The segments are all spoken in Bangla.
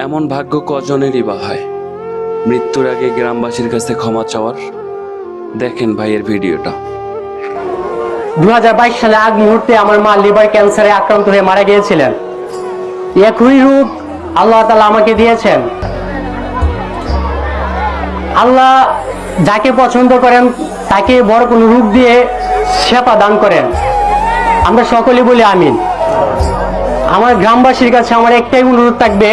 এমন ভাগ্য কজনেরই বা হয় মৃত্যুর আগে গ্রামবাসীর কাছে ক্ষমা চাওয়ার। দেখেন ভাইয়ের ভিডিওটা। 2022 সালে আগ মুহূর্তে আমার মা লিভার ক্যান্সারে আক্রান্ত হয়ে মারা গিয়েছিলেন। একই রূপ আল্লাহ তাআলা আমাকে দিয়েছেন। আল্লাহ যাকে পছন্দ করেন তাকে বড় কোনো রূপ দিয়ে সেবা দান করেন। আমরা সকলেই বলি আমিন। আমার গ্রামবাসীর কাছে আমার একটাই অনুরোধ থাকবে,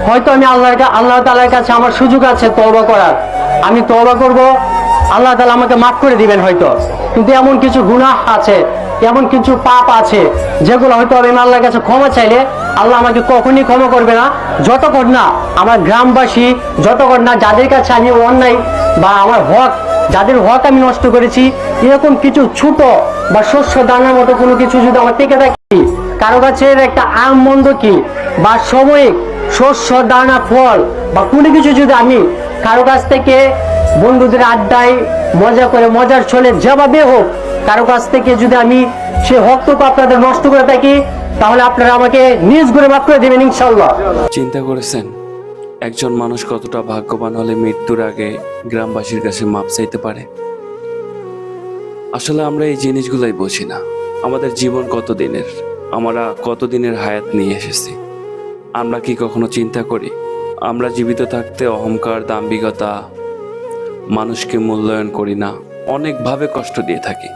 হয়তো আমি আল্লাহ তাআলার কাছে আমার সুযোগ আছে তওবা করার, আমি তওবা করব, আল্লাহ তাআলা আমাকে মাফ করে দিবেন হয়তো। কিন্তু এমন কিছু গুনাহ আছে, এমন কিছু পাপ আছে যেগুলো হয়তো আমি আল্লাহর কাছে ক্ষমা চাইলে আল্লাহ আমাকে কখনই ক্ষমা করবে না, যতক্ষণ না আমার গ্রামবাসী, যতক্ষণ না যাদের কাছে আমি অন্যায় বা আমার হক, যাদের হক আমি নষ্ট করেছি, এরকম কিছু ছোট বা শস্য দানার মতো কোনো কিছু যদি আমার থেকে থাকি, কারো কাছে একটা আম মন্দ কি বা সাময়িক শস্য দানা ফল বা কোনো কিছু যদি আমি কারো কাছ থেকে বন্ধুদের আড্ডায় মজা করে মজার ছলে যেভাবে হোক কারো কাছ থেকে যদি আমি সে হকটুকু আপনাদের নষ্ট করে থাকি, তাহলে আপনারা আমাকে নিজ করে মাফ করে দেবেন ইনশাআল্লাহ। চিন্তা করেছেন একজন মানুষ কতটা ভাগ্যবান হলে মৃত্যুর আগে গ্রামবাসীর কাছে মাপ চাইতে পারে? আসলে আমরা এই জিনিসগুলাই বুঝি না। আমাদের জীবন কতদিনের, আমরা কতদিনের হায়াত নিয়ে এসেছি, আমরা কি কখনো চিন্তা করি? আমরা জীবিত থাকতে অহংকার, দাম্ভিকতা, মানুষকে মূল্যায়ন করি না, অনেকভাবে কষ্ট দিয়ে থাকি।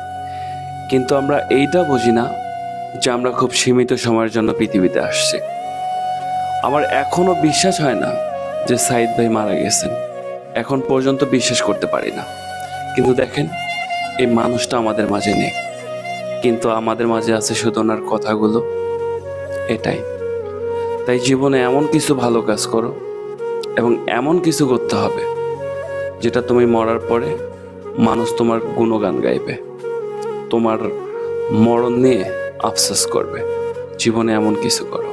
কিন্তু আমরা এইটা বুঝি না যে আমরা খুব সীমিত সময়ের জন্য পৃথিবীতে আসছি। আমার এখনো বিশ্বাস হয় না যে সাইদ ভাই মারা গেছেন, এখন পর্যন্ত বিশ্বাস করতে পারি না। কিন্তু দেখেন, এই মানুষটা আমাদের মাঝে নেই, কিন্তু আমাদের মাঝে আছে শুধু ওনার কথাগুলো। এটাই। তাই জীবনে এমন কিছু ভালো কাজ করো এবং এমন কিছু করতে হবে যেটা তুমি মরার পরে মানুষ তোমার গুণগান গাইবে, তোমার মরণ নিয়ে আফসোস করবে। জীবনে এমন কিছু করো।